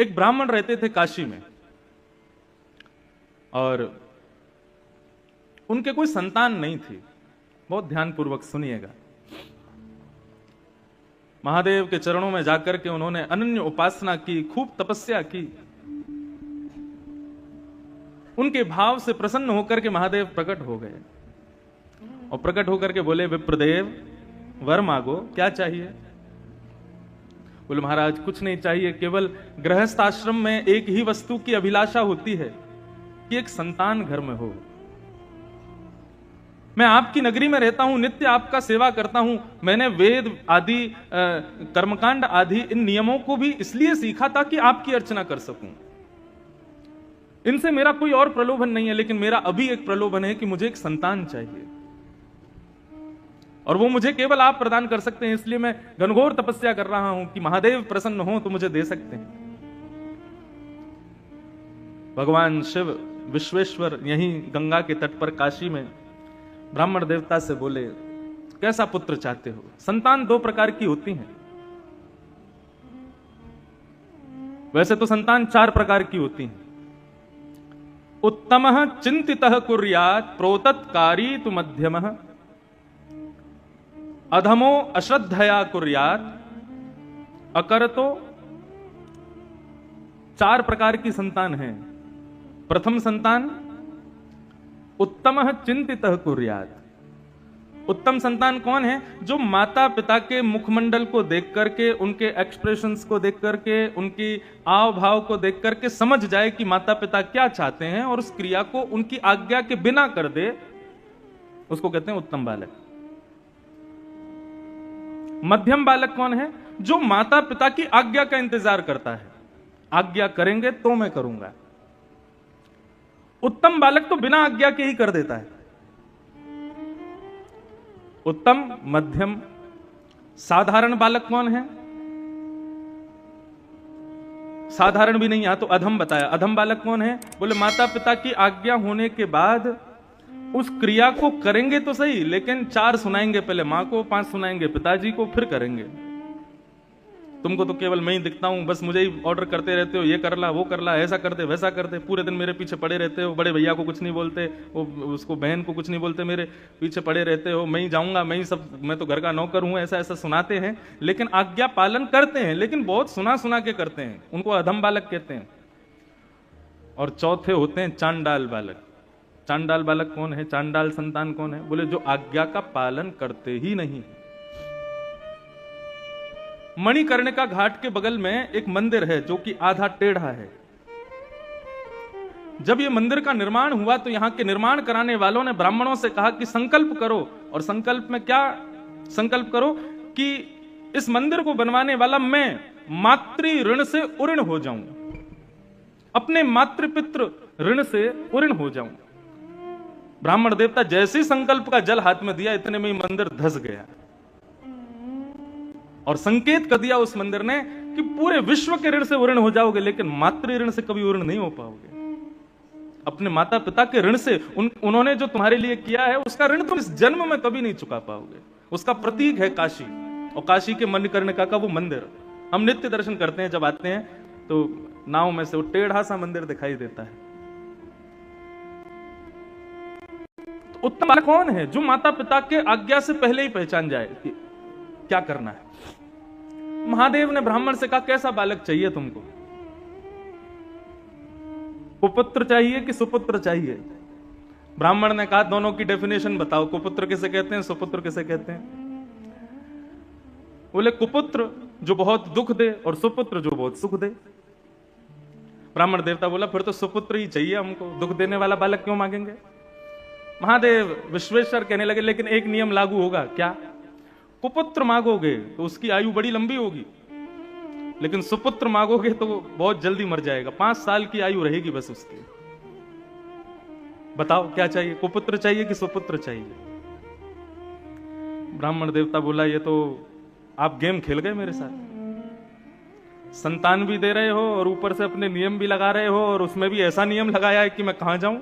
एक ब्राह्मण रहते थे काशी में और उनके कोई संतान नहीं थी। बहुत ध्यानपूर्वक सुनिएगा। महादेव के चरणों में जाकर के उन्होंने अनन्य उपासना की, खूब तपस्या की। उनके भाव से प्रसन्न होकर के महादेव प्रकट हो गए और प्रकट होकर के बोले, विप्रदेव वर मांगो, क्या चाहिए? बोले, महाराज कुछ नहीं चाहिए, केवल गृहस्थ आश्रम में एक ही वस्तु की अभिलाषा होती है कि एक संतान घर में हो। मैं आपकी नगरी में रहता हूं, नित्य आपका सेवा करता हूं। मैंने वेद आदि कर्मकांड आदि इन नियमों को भी इसलिए सीखा ताकि आपकी अर्चना कर सकूं। इनसे मेरा कोई और प्रलोभन नहीं है, लेकिन मेरा अभी एक प्रलोभन है कि मुझे एक संतान चाहिए और वो मुझे केवल आप प्रदान कर सकते हैं। इसलिए मैं घनघोर तपस्या कर रहा हूं कि महादेव प्रसन्न हो तो मुझे दे सकते हैं। भगवान शिव विश्वेश्वर यहीं गंगा के तट पर काशी में ब्राह्मण देवता से बोले, कैसा पुत्र चाहते हो? संतान दो प्रकार की होती हैं। वैसे तो संतान चार प्रकार की होती हैं। उत्तमः चिंतितः कुर्यात् प्रोतत्कारी तु मध्यमः अधमो अश्रद्धया कुर्यात् अकरतो। चार प्रकार की संतान है। प्रथम संतान उत्तमः चिंतितः कुर्यात्। उत्तम संतान कौन है? जो माता पिता के मुखमंडल को देख करके, उनके एक्सप्रेशंस को देख करके, उनकी आव भाव को देख करके समझ जाए कि माता पिता क्या चाहते हैं और उस क्रिया को उनकी आज्ञा के बिना कर दे, उसको कहते हैं उत्तम बालक। मध्यम बालक कौन है? जो माता पिता की आज्ञा का इंतजार करता है, आज्ञा करेंगे तो मैं करूंगा। उत्तम बालक तो बिना आज्ञा के ही कर देता है। उत्तम, मध्यम, साधारण बालक कौन है? साधारण भी नहीं, यहां तो अधम बताया। अधम बालक कौन है? बोले माता पिता की आज्ञा होने के बाद उस क्रिया को करेंगे तो सही, लेकिन 4 सुनाएंगे, पहले मां को, 5 सुनाएंगे पिताजी को, फिर करेंगे। तुमको तो केवल मैं ही दिखता हूं, बस मुझे ही ऑर्डर करते रहते हो, ये कर ला, वो कर ला, ऐसा कर दे, वैसा कर दे, पूरे दिन मेरे पीछे पड़े रहते हो। बड़े भैया को कुछ नहीं बोलते, वो उसको बहन को कुछ नहीं बोलते, मेरे पीछे पड़े रहते हो। मैं ही जाऊंगा, मैं ही सब, मैं तो घर का नौकर हूं, ऐसा ऐसा सुनाते हैं, लेकिन आज्ञा पालन करते हैं, लेकिन बहुत सुना सुना के करते हैं। उनको अधम बालक कहते हैं। और चौथे होते हैं चांडाल बालक। चांडाल बालक कौन है? चांडाल संतान कौन है? बोले जो आज्ञा का पालन करते ही नहीं। मणिकर्णिका घाट के बगल में एक मंदिर है जो कि आधा टेढ़ा है। जब ये मंदिर का निर्माण हुआ तो यहां के निर्माण कराने वालों ने ब्राह्मणों से कहा कि संकल्प करो। और संकल्प में क्या संकल्प करो? कि इस मंदिर को बनवाने वाला मैं मातृ ऋण से उऋण हो जाऊं, अपने मातृपितृ ऋण से उऋण हो जाऊं। ब्राह्मण देवता जैसे ही संकल्प का जल हाथ में दिया, इतने में ही मंदिर धस गया और संकेत कर दिया उस मंदिर ने कि पूरे विश्व के ऋण से उऋण हो जाओगे, लेकिन मातृ ऋण से कभी उऋण नहीं हो पाओगे। अपने माता पिता के ऋण से, उन्होंने जो तुम्हारे लिए किया है उसका ऋण तुम इस जन्म में कभी नहीं चुका पाओगे। उसका प्रतीक है काशी, और काशी के मणिकर्णिका का वो मंदिर हम नित्य दर्शन करते हैं। जब आते हैं तो नाव में से वो टेढ़ा सा मंदिर दिखाई देता है। तो उत्तम बालक कौन है? जो माता पिता के आज्ञा से पहले ही पहचान जाए कि क्या करना है। महादेव ने ब्राह्मण से कहा, कैसा बालक चाहिए तुमको? कुपुत्र चाहिए कि सुपुत्र चाहिए? ब्राह्मण ने कहा, दोनों की डेफिनेशन बताओ, कुपुत्र किसे कहते हैं, सुपुत्र किसे कहते हैं? बोले कुपुत्र जो बहुत दुख दे और सुपुत्र जो बहुत सुख दे। ब्राह्मण देवता बोला, फिर तो सुपुत्र ही चाहिए हमको, दुख देने वाला बालक क्यों मांगेंगे? महादेव विश्वेश्वर कहने लगे, लेकिन एक नियम लागू होगा। क्या? कुपुत्र मांगोगे तो उसकी आयु बड़ी लंबी होगी, लेकिन सुपुत्र मांगोगे तो वो बहुत जल्दी मर जाएगा। 5 साल की आयु रहेगी बस उसकी। बताओ क्या चाहिए, कुपुत्र चाहिए कि सुपुत्र चाहिए? ब्राह्मण देवता बोला, ये तो आप गेम खेल गए मेरे साथ। संतान भी दे रहे हो और ऊपर से अपने नियम भी लगा रहे हो, और उसमें भी ऐसा नियम लगाया है कि मैं कहां जाऊं।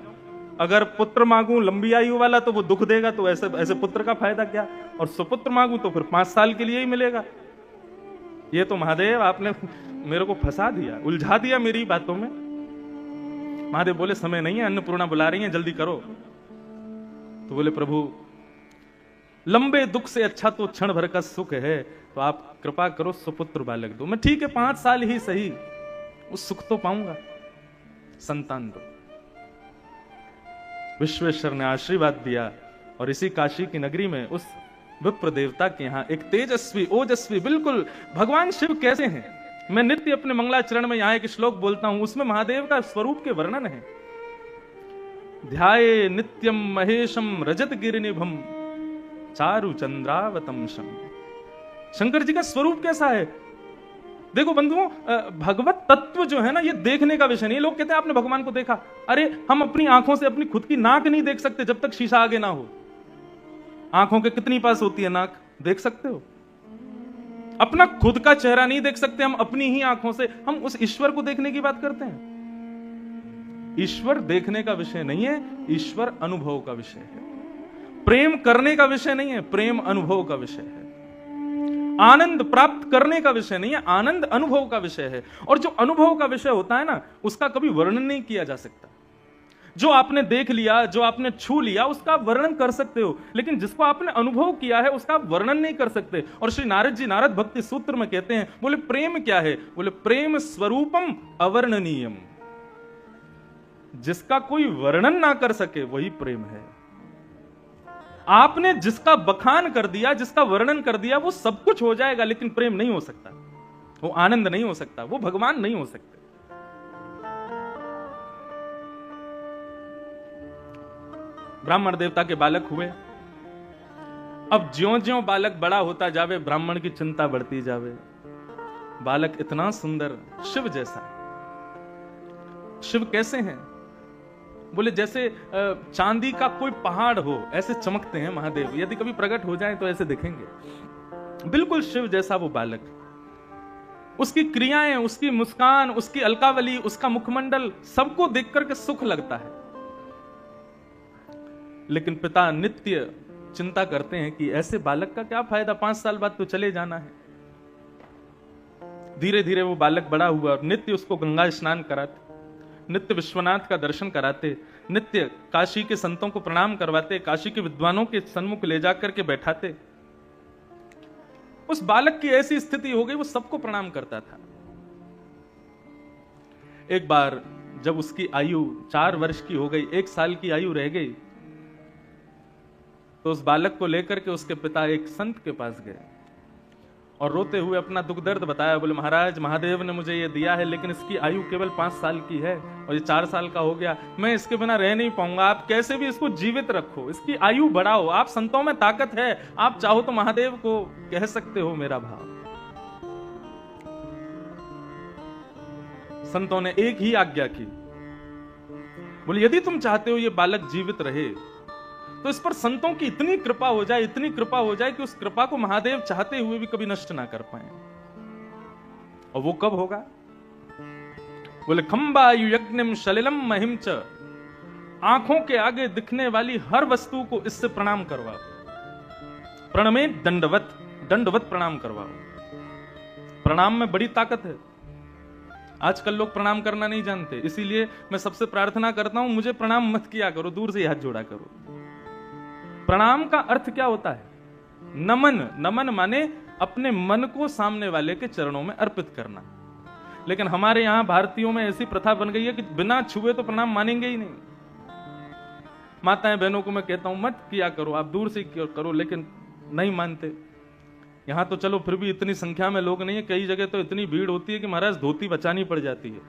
अगर पुत्र मांगू लंबी आयु वाला तो वो दुख देगा, तो ऐसे ऐसे पुत्र का फायदा क्या? और सुपुत्र मांगू तो फिर 5 साल के लिए ही मिलेगा। ये तो महादेव आपने मेरे को फंसा दिया, उलझा दिया मेरी बातों में। महादेव बोले समय नहीं है, अन्नपूर्णा बुला रही है, जल्दी करो। तो बोले प्रभु लंबे दुख से अच्छा तो क्षण भर का सुख है, तो आप कृपा करो सुपुत्र बालक दो। मैं ठीक है 5 साल ही सही, उस सुख तो पाऊंगा, संतान दो। विश्वेश्वर ने आशीर्वाद दिया और इसी काशी की नगरी में उस विप्र देवता के यहां एक तेजस्वी ओजस्वी, बिल्कुल भगवान शिव कैसे हैं, मैं नित्य अपने मंगलाचरण में यहां एक श्लोक बोलता हूं, उसमें महादेव का स्वरूप के वर्णन है। ध्याये नित्यम महेशम रजत गिरिनिभम चारु चंद्रावतंशम। शंकर जी का स्वरूप कैसा है? देखो बंधुओं, भगवत तत्व जो है ना, ये देखने का विषय नहीं। लोग कहते हैं आपने भगवान को देखा, अरे हम अपनी आंखों से अपनी खुद की नाक नहीं देख सकते जब तक शीशा आगे ना हो। आंखों के कितनी पास होती है नाक, देख सकते हो? अपना खुद का चेहरा नहीं देख सकते हम अपनी ही आंखों से, हम उस ईश्वर को देखने की बात करते हैं। ईश्वर देखने का विषय नहीं है, ईश्वर अनुभव का विषय है। प्रेम करने का विषय नहीं है, प्रेम अनुभव का विषय है। आनंद प्राप्त करने का विषय नहीं है, आनंद अनुभव का विषय है। और जो अनुभव का विषय होता है ना, उसका कभी वर्णन नहीं किया जा सकता। जो आपने देख लिया, जो आपने छू लिया, उसका वर्णन कर सकते हो, लेकिन जिसको आपने अनुभव किया है उसका वर्णन नहीं कर सकते। और श्री नारद जी नारद भक्ति सूत्र में कहते हैं, बोले प्रेम क्या है? बोले प्रेम स्वरूपम अवर्णनीयम। जिसका कोई वर्णन ना कर सके वही प्रेम है। आपने जिसका बखान कर दिया, जिसका वर्णन कर दिया, वो सब कुछ हो जाएगा, लेकिन प्रेम नहीं हो सकता, वो आनंद नहीं हो सकता, वो भगवान नहीं हो सकते। ब्राह्मण देवता के बालक हुए। अब ज्यों-ज्यों बालक बड़ा होता जावे, ब्राह्मण की चिंता बढ़ती जावे। बालक इतना सुंदर, शिव जैसा। शिव कैसे हैं? बोले जैसे चांदी का कोई पहाड़ हो, ऐसे चमकते हैं महादेव। यदि कभी प्रकट हो जाए तो ऐसे दिखेंगे, बिल्कुल शिव जैसा वो बालक। उसकी क्रियाएं, उसकी मुस्कान, उसकी अलकावली, उसका मुखमंडल, सबको देख करके सुख लगता है। लेकिन पिता नित्य चिंता करते हैं कि ऐसे बालक का क्या फायदा, 5 साल बाद तो चले जाना है। धीरे धीरे वो बालक बड़ा हुआ और नित्य उसको गंगा स्नान कराते, नित्य विश्वनाथ का दर्शन कराते, नित्य काशी के संतों को प्रणाम करवाते, काशी के विद्वानों के सन्मुख ले जाकर के बैठाते। उस बालक की ऐसी स्थिति हो गई, वो सबको प्रणाम करता था। एक बार जब उसकी आयु 4 वर्ष की हो गई, 1 साल की आयु रह गई, तो उस बालक को लेकर के उसके पिता एक संत के पास गए और रोते हुए अपना दुख दर्द बताया। बोले महाराज, महादेव ने मुझे ये दिया है, लेकिन इसकी आयु केवल 5 साल की है और ये 4 साल का हो गया, मैं इसके बिना रह नहीं पाऊंगा। आप कैसे भी इसको जीवित रखो, इसकी आयु बढ़ाओ, आप संतों में ताकत है, आप चाहो तो महादेव को कह सकते हो मेरा भाव। संतों ने एक ही आज्ञा की, बोले यदि तुम चाहते हो ये बालक जीवित रहे तो इस पर संतों की इतनी कृपा हो जाए, इतनी कृपा हो जाए कि उस कृपा को महादेव चाहते हुए भी कभी नष्ट ना कर पाए। और वो कब होगा? बोले खंबायु यज्ञम सलिलम महिम च, आंखों के आगे दिखने वाली हर वस्तु को इससे प्रणाम करवाओ। प्रणमे दंडवत, दंडवत प्रणाम करवाओ। प्रणाम में बड़ी ताकत है। आजकल लोग प्रणाम करना नहीं जानते, इसीलिए मैं सबसे प्रार्थना करता हूं, मुझे प्रणाम मत किया करो, दूर से हाथ जोड़ा करो। प्रणाम का अर्थ क्या होता है? नमन। नमन माने अपने मन को सामने वाले के चरणों में अर्पित करना। लेकिन हमारे यहां भारतीयों में ऐसी प्रथा बन गई है कि बिना छुए तो प्रणाम मानेंगे ही नहीं। माताएं बहनों को मैं कहता हूं मत किया करो, आप दूर से करो, लेकिन नहीं मानते। यहां तो चलो फिर भी इतनी संख्या में लोग नहीं है, कई जगह तो इतनी भीड़ होती है कि महाराज धोती बचानी पड़ जाती है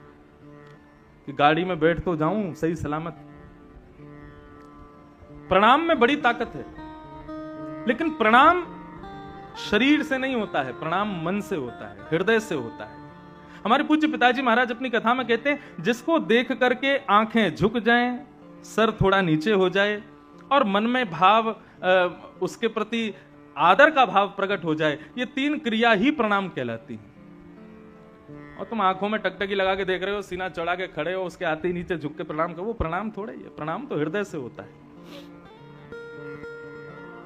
कि गाड़ी में बैठ तो जाऊं सही सलामत। प्रणाम में बड़ी ताकत है, लेकिन प्रणाम शरीर से नहीं होता है, प्रणाम मन से होता है, हृदय से होता है। हमारे पूज्य पिताजी महाराज अपनी कथा में कहते हैं, जिसको देख करके आंखें झुक जाएं, सर थोड़ा नीचे हो जाए और मन में भाव, उसके प्रति आदर का भाव प्रकट हो जाए, ये 3 क्रिया ही प्रणाम कहलाती है। और तुम आंखों में टकटकी लगा के देख रहे हो, सीना चढ़ा के खड़े हो, उसके आते ही नीचे झुक के प्रणाम करो, वो प्रणाम थोड़ा ही है। प्रणाम तो हृदय से होता है।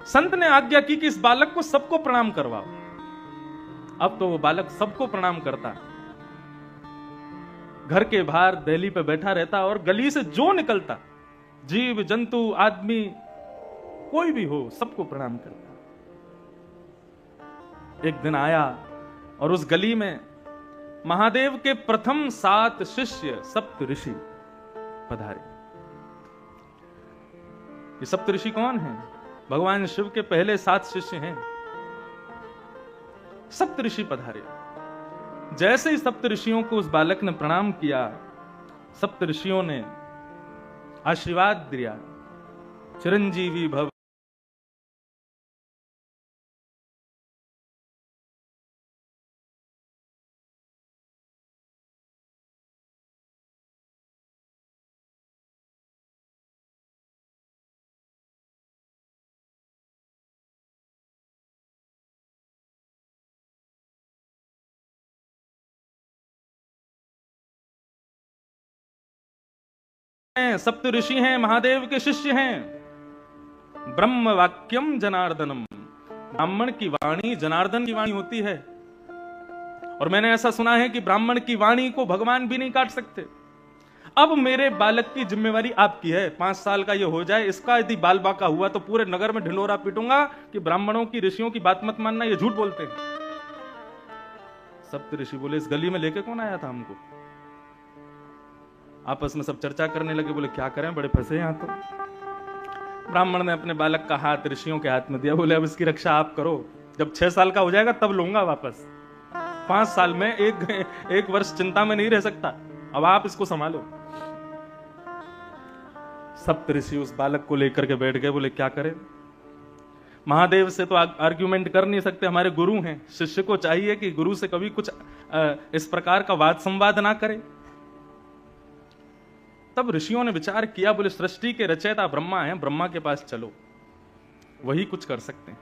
संत ने आज्ञा की कि इस बालक को सबको प्रणाम करवाओ। अब तो वो बालक सबको प्रणाम करता, घर के बाहर दहली पे बैठा रहता और गली से जो निकलता, जीव जंतु आदमी कोई भी हो, सबको प्रणाम करता। एक दिन आया और उस गली में महादेव के प्रथम 7 शिष्य सप्त ऋषि पधारे। ये सप्त ऋषि कौन हैं? भगवान शिव के पहले 7 शिष्य हैं। सप्त ऋषि पधारे। जैसे ही सप्त ऋषियों को उस बालक ने प्रणाम किया, सप्त ऋषियों ने आशीर्वाद दिया, चिरंजीवी भव। सप्त ऋषि हैं, महादेव के शिष्य हैं। ब्रह्म वाक्यम जनार्दनम, ब्राह्मण की वाणी जनार्दन की वाणी होती है। और मैंने ऐसा सुना है कि ब्राह्मण की वाणी को भगवान भी नहीं काट सकते। अब मेरे बालक की जिम्मेवारी आपकी है, 5 साल का ये हो जाए, इसका यदि बाल बाका हुआ तो पूरे नगर में ढिंडोरा पीटूंगा कि ब्राह्मणों की ऋषियों की बात मत मानना, ये झूठ बोलते हैं। सप्त ऋषि बोले, इस गली में लेके कौन आया था हमको? आपस में सब चर्चा करने लगे, बोले क्या करें, बड़े फंसे यहां तो। ब्राह्मण ने अपने बालक का हाथ ऋषियों के हाथ में दिया, बोले अब इसकी रक्षा आप करो, जब 6 साल का हो जाएगा तब लूंगा वापस। 5 साल में एक वर्ष चिंता में नहीं रह सकता, अब आप इसको संभालो। सप्त ऋषि उस बालक को लेकर के बैठ गए, बोले क्या करें, महादेव से तो आर्ग्यूमेंट कर नहीं सकते, हमारे गुरु हैं, शिष्य को चाहिए कि गुरु से कभी कुछ इस प्रकार का वाद संवाद ना करे। तब ऋषियों ने विचार किया, बोले सृष्टि के रचयिता ब्रह्मा हैं, ब्रह्मा के पास चलो, वही कुछ कर सकते हैं।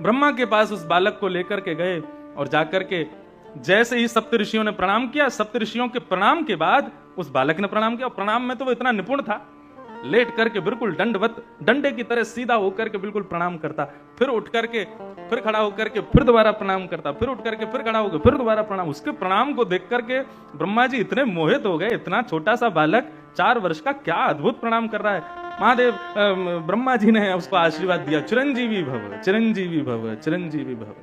ब्रह्मा के पास उस बालक को लेकर के गए और जाकर के जैसे ही सप्त ऋषियों ने प्रणाम किया, सप्त ऋषियों के प्रणाम के बाद उस बालक ने प्रणाम किया। और प्रणाम में तो वो इतना निपुण था, लेट करके बिल्कुल दंडवत, डंडे की तरह सीधा होकर के बिल्कुल प्रणाम करता, फिर उठ करके फिर खड़ा होकर के फिर दोबारा प्रणाम करता, फिर उठ करके फिर खड़ा होकर फिर दोबारा प्रणाम। उसके प्रणाम को देख करके ब्रह्मा जी इतने मोहित हो गए, इतना छोटा सा बालक 4 वर्ष का क्या अद्भुत प्रणाम कर रहा है। महादेव ब्रह्मा जी ने उसको आशीर्वाद दिया, चिरंजीवी भव, चिरंजीवी भव, चिरंजीवी भव।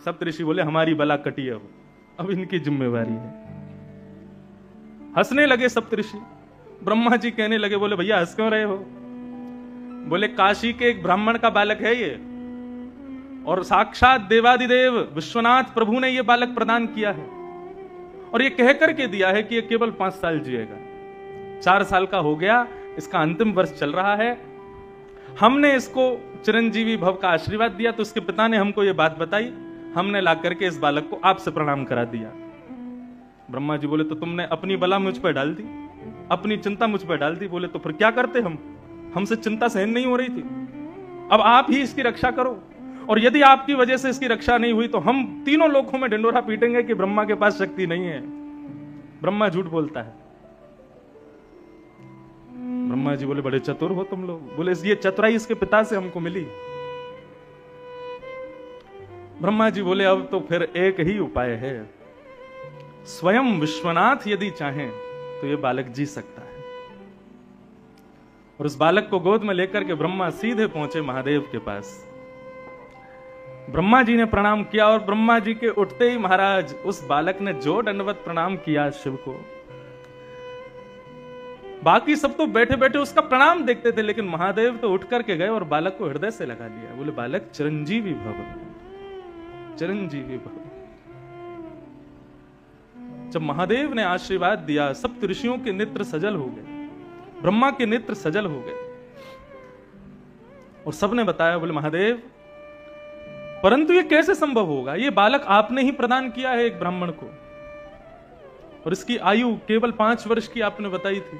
सप्त ऋषि बोले हमारी बला कटी, अब इनकी जिम्मेवारी है। हंसने लगे सप्त ऋषि। ब्रह्मा जी कहने लगे, बोले भैया हंस क्यों रहे हो? बोले काशी के एक ब्राह्मण का बालक है ये, और साक्षात देवादिदेव विश्वनाथ प्रभु ने ये बालक प्रदान किया है, और ये कह करके दिया है कि ये केवल 5 साल जिएगा। 4 साल का हो गया, इसका अंतिम वर्ष चल रहा है। हमने इसको चिरंजीवी भव का आशीर्वाद दिया, तो उसके पिता ने हमको ये बात बताई, हमने ला करके इस बालक को आपसे प्रणाम करा दिया। ब्रह्मा जी बोले तो तुमने अपनी बला मुझ पर डाल दी, अपनी चिंता मुझ पर डाल दी। बोले तो फिर क्या करते हम, हमसे चिंता सहन नहीं हो रही थी, अब आप ही इसकी रक्षा करो, और यदि आपकी वजह से इसकी रक्षा नहीं हुई तो हम तीनों लोकों में ढिंडोरा पीटेंगे कि ब्रह्मा के पास शक्ति नहीं है, ब्रह्मा झूठ बोलता है। ब्रह्मा जी बोले बड़े चतुर हो तुम लोग। बोले ये चतुराई इसके पिता से हमको मिली। ब्रह्मा जी बोले अब तो फिर एक ही उपाय है, स्वयं विश्वनाथ यदि चाहें तो ये बालक जी सकता है। और उस बालक को गोद में लेकर के ब्रह्मा सीधे पहुंचे महादेव के पास। ब्रह्मा जी ने प्रणाम किया, और ब्रह्मा जी के उठते ही महाराज उस बालक ने जो दंडवत प्रणाम किया शिव को, बाकी सब तो बैठे बैठे उसका प्रणाम देखते थे, लेकिन महादेव तो उठ करके गए और बालक को हृदय से लगा लिया। बोले बालक चिरंजीवी भव, चिरंजीवी भव। जब महादेव ने आशीर्वाद दिया, सप्त ऋषियों के नेत्र सजल हो गए, ब्रह्मा के नेत्र सजल हो गए, और सबने बताया, बोले महादेव परंतु ये कैसे संभव होगा, ये बालक आपने ही प्रदान किया है एक ब्राह्मण को, और इसकी आयु केवल 5 वर्ष की आपने बताई थी।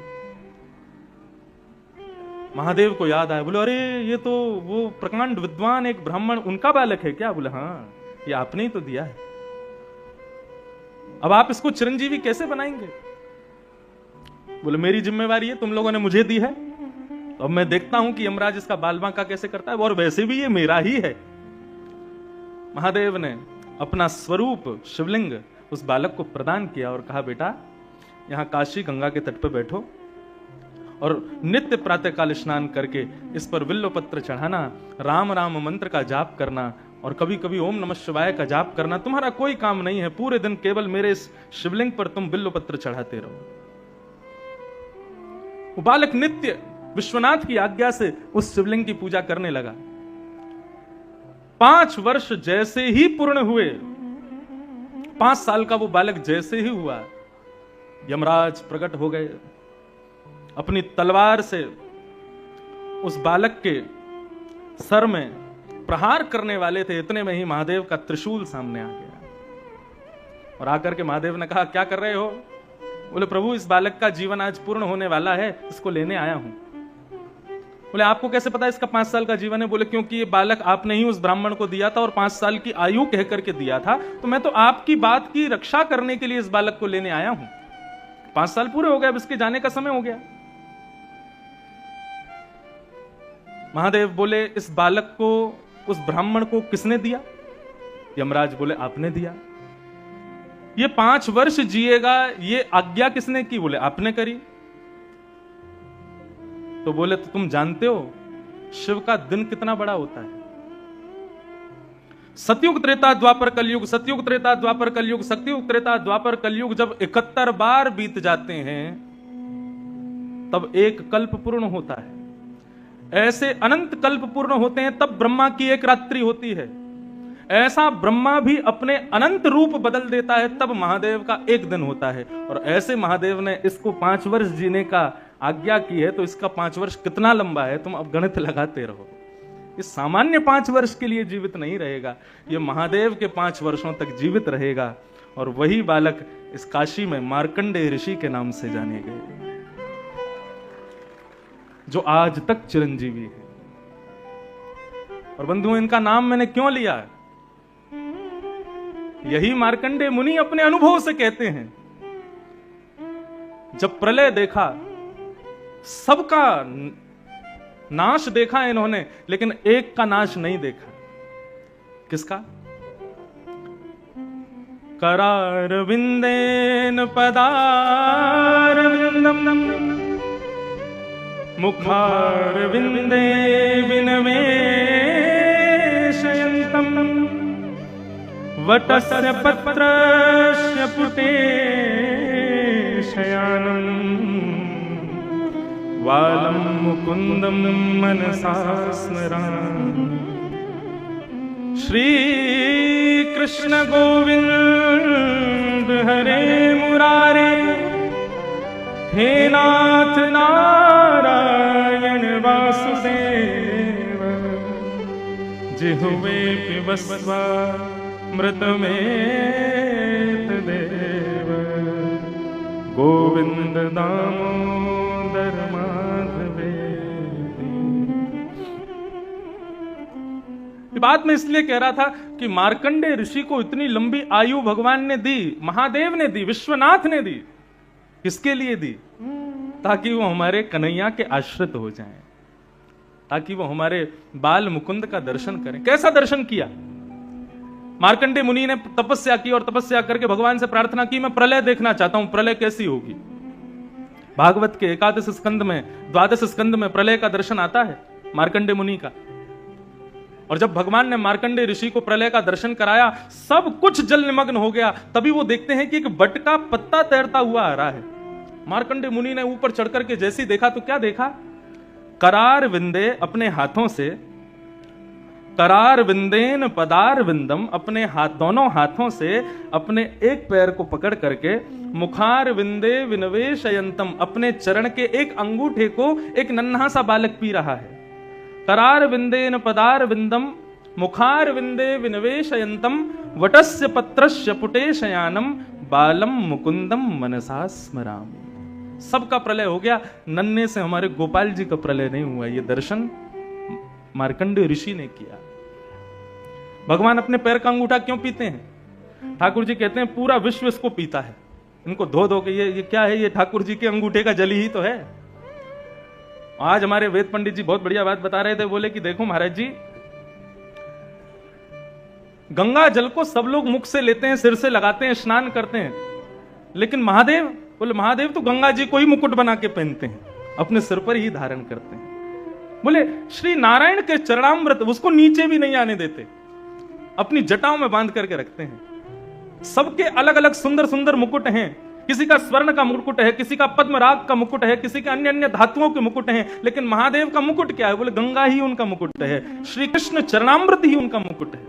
महादेव को याद आया, बोले अरे ये तो वो प्रकांड विद्वान एक ब्राह्मण, उनका बालक है क्या? बोले हाँ, ये आपने ही तो दिया है, अब आप इसको चिरंजीवी कैसे बनाएंगे? बोले मेरी जिम्मेवारी है, तुम लोगों ने मुझे दी है, तो अब मैं देखता हूं कि यमराज इसका बाल बांका कैसे करता है, और वैसे भी ये मेरा ही है। महादेव ने अपना स्वरूप शिवलिंग उस बालक को प्रदान किया और कहा, बेटा यहां काशी गंगा के तट पर बैठो और नित्य प्रातःकाल स्नान करके इस पर बिल्व पत्र चढ़ाना, राम राम मंत्र का जाप करना और कभी कभी ओम नमः शिवाय का जाप करना। तुम्हारा कोई काम नहीं है, पूरे दिन केवल मेरे इस शिवलिंग पर तुम बिल्व पत्र चढ़ाते रहो। वो बालक नित्य विश्वनाथ की आज्ञा से उस शिवलिंग की पूजा करने लगा। 5 वर्ष जैसे ही पूर्ण हुए, 5 साल का वो बालक जैसे ही हुआ, यमराज प्रकट हो गए। अपनी तलवार से उस बालक के सर में प्रहार करने वाले थे, इतने में ही महादेव का त्रिशूल सामने आ गया और आकर के महादेव ने कहा, क्या कर रहे हो? बोले, प्रभु इस बालक का जीवन आज पूर्ण होने वाला है, इसको लेने आया हूं। बोले, आपको कैसे पता इसका 5 साल का जीवन है? बोले, क्योंकि ये बालक आपने ही उस ब्राह्मण को दिया था और 5 साल की आयु कह करके दिया था, तो मैं तो आपकी बात की रक्षा करने के लिए इस बालक को लेने आया हूं। 5 साल पूरे हो गए, अब इसके जाने का समय हो गया। महादेव बोले, इस बालक को उस ब्राह्मण को किसने दिया? यमराज बोले, आपने दिया। ये 5 वर्ष जिएगा, ये आज्ञा किसने की? बोले, आपने करी। तो बोले, तो तुम जानते हो शिव का दिन कितना बड़ा होता है? सतयुग त्रेता द्वापर कलयुग, सतयुग त्रेता द्वापर कलयुग, सतयुग त्रेता द्वापर कलयुग जब 71 बार बीत जाते हैं तब एक कल्प पूर्ण होता है। ऐसे अनंत कल्प पूर्ण होते हैं तब ब्रह्मा की एक रात्रि होती है। ऐसा ब्रह्मा भी अपने अनंत रूप बदल देता है तब महादेव का एक दिन होता है। और ऐसे महादेव ने इसको 5 वर्ष जीने का आज्ञा की है, तो इसका 5 वर्ष कितना लंबा है तुम अब गणित लगाते रहो। ये सामान्य 5 वर्ष के लिए जीवित नहीं रहेगा, ये महादेव के 5 वर्षों तक जीवित रहेगा। और वही बालक इस काशी में मार्कंडेय ऋषि के नाम से जाने गए, जो आज तक चिरंजीवी है। और बंधुओं, इनका नाम मैंने क्यों लिया है? यही मार्कंडेय मुनि अपने अनुभव से कहते हैं। जब प्रलय देखा, सबका नाश देखा इन्होंने, लेकिन एक का नाश नहीं देखा। किसका? करारविंदेन पदारविंदम मुखारविंदे विनवेशयन्तम वटस्य पत्रस्य पुटे शयानम् वालं मुकुंदम मनसा स्मरामि। श्री कृष्ण गोविंद हरे मुरारे, हे नाथ नारायण वासुदेव, जिह्वे पिबस्वा मृतमेतदेव, गोविंद दामोदर माधवे। ये बात मैं इसलिए कह रहा था कि मार्कंडेय ऋषि को इतनी लंबी आयु भगवान ने दी, महादेव ने दी, विश्वनाथ ने दी। किसके लिए दी? ताकि वो हमारे कन्हैया के आश्रित हो जाएं, ताकि वो हमारे बाल मुकुंद का दर्शन करें। कैसा दर्शन किया? मार्कंडेय मुनि ने तपस्या की और तपस्या करके भगवान से प्रार्थना की, मैं प्रलय देखना चाहता हूं, प्रलय कैसी होगी। भागवत के 11 स्कंद में, 12 स्कंद में प्रलय का दर्शन आता है मार्कंडेय मुनि का। और जब भगवान ने मार्कंडेय ऋषि को प्रलय का दर्शन कराया, सब कुछ जल निमग्न हो गया। तभी वो देखते हैं कि एक बट का पत्ता तैरता हुआ आ रहा है। मार्कंडेय मुनि ने ऊपर चढ़कर के जैसे ही देखा तो क्या देखा? करार विंदे, अपने हाथों से, करार विंदेन पदार विंदम, अपने हाथ, दोनों हाथों से अपने एक पैर को पकड़ करके, मुखार विंदे विनवेशयंतम, अपने चरण के एक अंगूठे को एक नन्हा सा बालक पी रहा है। करार विंदेन पदार विंदम मुखार विंदे विनवेशयंतम वटस्य पत्रस्य पुटे शयानम बालम मुकुंदम मनसा स्मरामि। सबका प्रलय हो गया, नन्हे से हमारे गोपाल जी का प्रलय नहीं हुआ। ये दर्शन मार्कंडेय ऋषि ने किया। भगवान अपने पैर का अंगूठा क्यों पीते हैं? ठाकुर जी कहते हैं पूरा विश्व इसको पीता है। इनको धो धो के ये क्या है? ये ठाकुर जी के अंगूठे का जल ही तो है। आज हमारे वेद पंडित जी बहुत बढ़िया बात बता रहे थे। बोले कि देखो महाराज जी, गंगा जल को सब लोग मुख से लेते हैं, सिर से लगाते हैं, स्नान करते हैं, लेकिन महादेव, बोले महादेव तो गंगा जी को ही मुकुट बना के पहनते हैं, अपने सिर पर ही धारण करते हैं। बोले श्री नारायण के चरणामृत उसको नीचे भी नहीं आने देते, अपनी जटाओं में बांध करके रखते हैं। सबके अलग अलग सुंदर सुंदर मुकुट हैं, किसी का स्वर्ण का मुकुट है, किसी का पद्मराग का मुकुट है, किसी के अन्य अन्य धातुओं के मुकुट हैं, लेकिन महादेव का मुकुट क्या है? बोले गंगा ही उनका मुकुट है, श्री कृष्ण चरणामृत ही उनका मुकुट है।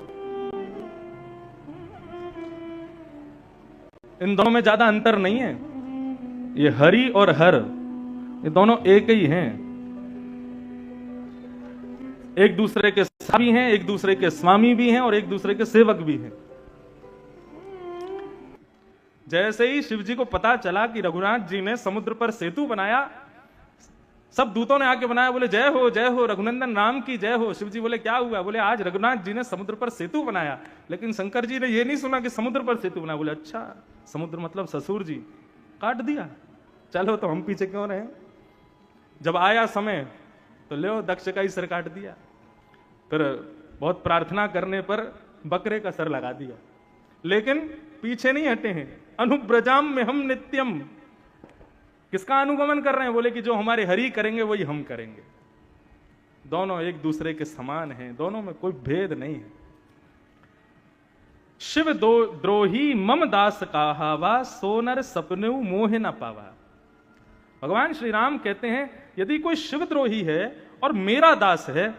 इन दोनों में ज्यादा अंतर नहीं है, ये हरि और हर, ये दोनों एक ही हैं, एक दूसरे के साथी हैं, एक दूसरे के स्वामी भी हैं और एक दूसरे के सेवक भी हैं। जैसे ही शिव जी को पता चला कि रघुनाथ जी ने समुद्र पर सेतु बनाया, सब दूतों ने आके बनाया, बोले जय हो रघुनंदन राम की जय हो। शिव जी बोले क्या हुआ? बोले आज रघुनाथ जी ने समुद्र पर सेतु बनाया। लेकिन शंकर जी ने यह नहीं सुना कि समुद्र पर सेतु बनाया। बोले अच्छा, समुद्र मतलब ससुर जी, काट दिया, चलो तो हम पीछे क्यों रहे। जब आया समय तो ले दक्ष का ही सर काट दिया, फिर बहुत प्रार्थना करने पर बकरे का सर लगा दिया, लेकिन पीछे नहीं हटे हैं। अनुब्रजाम में हम नित्यम, किसका अनुगमन कर रहे हैं? बोले कि जो हमारे हरि करेंगे वही हम करेंगे। दोनों एक दूसरे के समान हैं, दोनों में कोई भेद नहीं है। शिव दो द्रोही मम दास कहावा, सोनर सपने मोह न पावा। भगवान श्री राम कहते हैं यदि कोई शिव द्रोही है और मेरा दास है,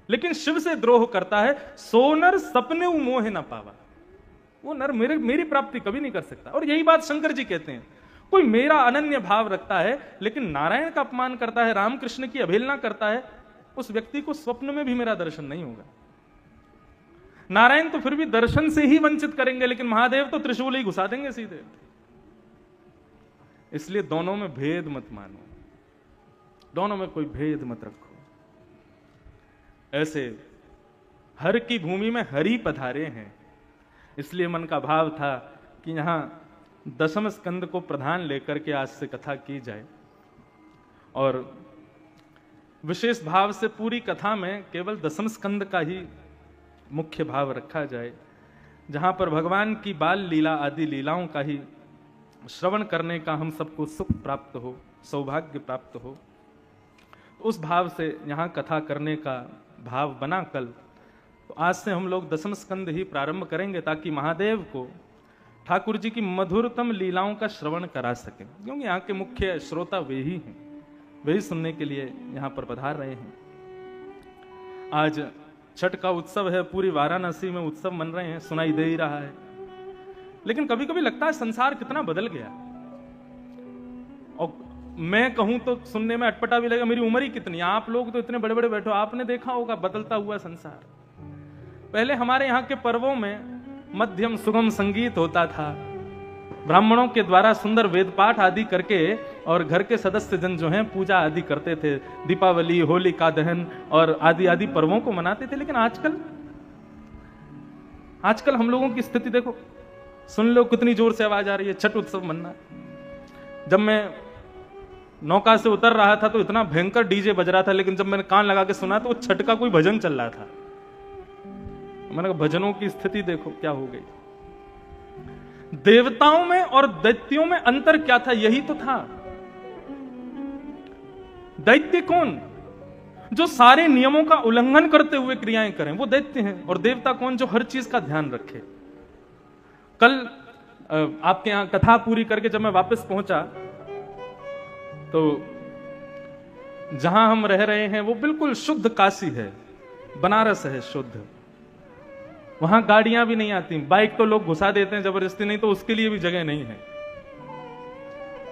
लेकिन शिव से द्रोह करता है, सोनर सपने मोह न पावा, वो नर मेरी प्राप्ति कभी नहीं कर सकता। और यही बात शंकर जी कहते हैं, कोई मेरा अनन्य भाव रखता है लेकिन नारायण का अपमान करता है, रामकृष्ण की अवहेलना करता है, उस व्यक्ति को स्वप्न में भी मेरा दर्शन नहीं होगा। नारायण तो फिर भी दर्शन से ही वंचित करेंगे, लेकिन महादेव तो त्रिशूल ही घुसा देंगे सीधे। इसलिए दोनों में भेद मत मानो, दोनों में कोई भेद मत रखो। ऐसे हर की भूमि में हरि पधारे हैं, इसलिए मन का भाव था कि यहां दशम स्कंद को प्रधान लेकर के आज से कथा की जाए, और विशेष भाव से पूरी कथा में केवल दशम स्कंद का ही मुख्य भाव रखा जाए, जहां पर भगवान की बाल लीला आदि लीलाओं का ही श्रवण करने का हम सबको सुख प्राप्त हो, सौभाग्य प्राप्त हो। उस भाव से यहां कथा करने का भाव बना कल, तो आज से हम लोग दशम स्कंद ही प्रारंभ करेंगे, ताकि महादेव को ठाकुर जी की मधुरतम लीलाओं का श्रवण करा सकें, क्योंकि यहाँ के मुख्य श्रोता वे ही हैं, वे ही सुनने के लिए यहाँ पर पधार रहे हैं। आज छठ का उत्सव है, पूरी वाराणसी में उत्सव मन रहे हैं, सुनाई दे ही रहा है। लेकिन कभी कभी लगता है संसार कितना बदल गया, और मैं कहूं तो सुनने में अटपटा भी लगेगा, मेरी उम्र ही कितनी, आप लोग तो इतने बड़े बड़े बैठो, आपने देखा होगा बदलता हुआ संसार। पहले हमारे यहाँ के पर्वों में मध्यम सुगम संगीत होता था, ब्राह्मणों के द्वारा सुंदर वेद पाठ आदि करके, और घर के सदस्य जन जो हैं पूजा आदि करते थे, दीपावली, होलिका दहन और आदि आदि पर्वों को मनाते थे। लेकिन आजकल हम लोगों की स्थिति देखो, सुन लो कितनी जोर से आवाज आ रही है, छठ उत्सव मनना। जब मैं नौका से उतर रहा था तो इतना भयंकर डीजे बज रहा था, लेकिन जब मैंने कान लगा के सुना तो छठ का कोई भजन चल रहा था। मैंने कहा भजनों की स्थिति देखो क्या हो गई। देवताओं में और दैत्यों में अंतर क्या था? यही तो था। दैत्य कौन? जो सारे नियमों का उल्लंघन करते हुए क्रियाएं करें, वो दैत्य हैं। और देवता कौन? जो हर चीज का ध्यान रखे। कल आपके यहां कथा पूरी करके जब मैं वापस पहुंचा, तो जहां हम रह रहे हैं वो बिल्कुल शुद्ध काशी है, बनारस है शुद्ध। वहां गाड़ियां भी नहीं आती, बाइक तो लोग घुसा देते हैं जबरदस्ती, नहीं तो उसके लिए भी जगह नहीं है।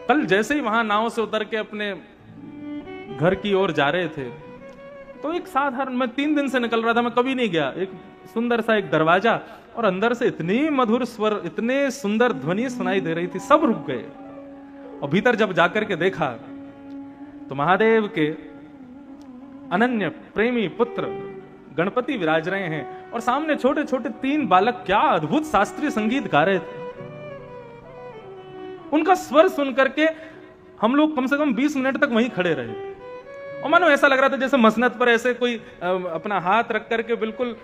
कल जैसे ही वहां नाव से उतर के अपने घर की ओर जा रहे थे, तो एक साधारण, मैं 3 दिन से निकल रहा था, मैं कभी नहीं गया, एक सुंदर सा एक दरवाजा, और अंदर से इतनी मधुर स्वर, इतने सुंदर ध्वनि सुनाई दे रही थी, सब रुक गए। और भीतर जब जाकर के देखा तो महादेव के अनन्य प्रेमी पुत्र गणपति विराज रहे हैं, और सामने छोटे छोटे 3 बालक क्या अद्भुत शास्त्रीय संगीत गा रहे थे। उनका स्वर सुन करके हम लोग कम से कम 20 मिनट तक वहीं खड़े रहे, और मानो ऐसा लग रहा था जैसे मसनद पर ऐसे कोई अपना हाथ रख करके बिल्कुल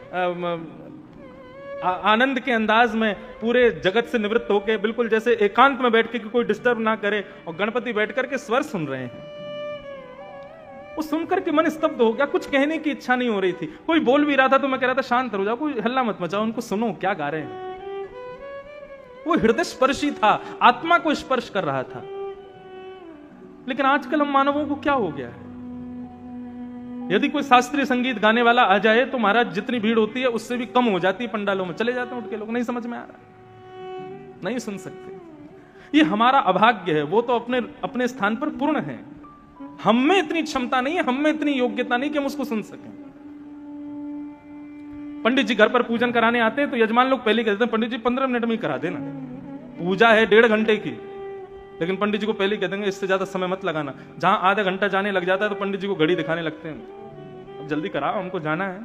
आनंद के अंदाज में पूरे जगत से निवृत्त होकर, बिल्कुल जैसे एकांत में बैठ के कि कोई डिस्टर्ब ना करे, और गणपति बैठ करके स्वर सुन रहे हैं। वो सुनकर के मन स्तब्ध हो गया, कुछ कहने की इच्छा नहीं हो रही थी। कोई बोल भी रहा था तो मैं कह रहा था शांत हो जाओ, कोई हल्ला मत मचाओ, उनको सुनो क्या गा रहे हैं। वो हृदय स्पर्शी था, आत्मा को स्पर्श कर रहा था। लेकिन आजकल हम मानवों को क्या हो गया है, यदि कोई शास्त्रीय संगीत गाने वाला आ जाए तो महाराज जितनी भीड़ होती है उससे भी कम हो जाती है, पंडालों में चले जाते हैं उठ के लोग, नहीं समझ में आ रहा, नहीं सुन सकते। ये हमारा अभाग्य है। वो तो अपने अपने स्थान पर पूर्ण है, हम में इतनी क्षमता नहीं है, हम में इतनी योग्यता नहीं कि हम उसको सुन सकें। पंडित जी घर पर पूजन कराने आते हैं तो यजमान लोग पहले कहते हैं पंडित जी 15 मिनट में ही करा देना, पूजा है 1.5 घंटे की। लेकिन पंडित जी को पहले कह देंगे इससे ज्यादा समय मत लगाना। जहां आधा घंटा जाने लग जाता है तो पंडित जी को घड़ी दिखाने लगते हैं, अब जल्दी कराओ हमको जाना है।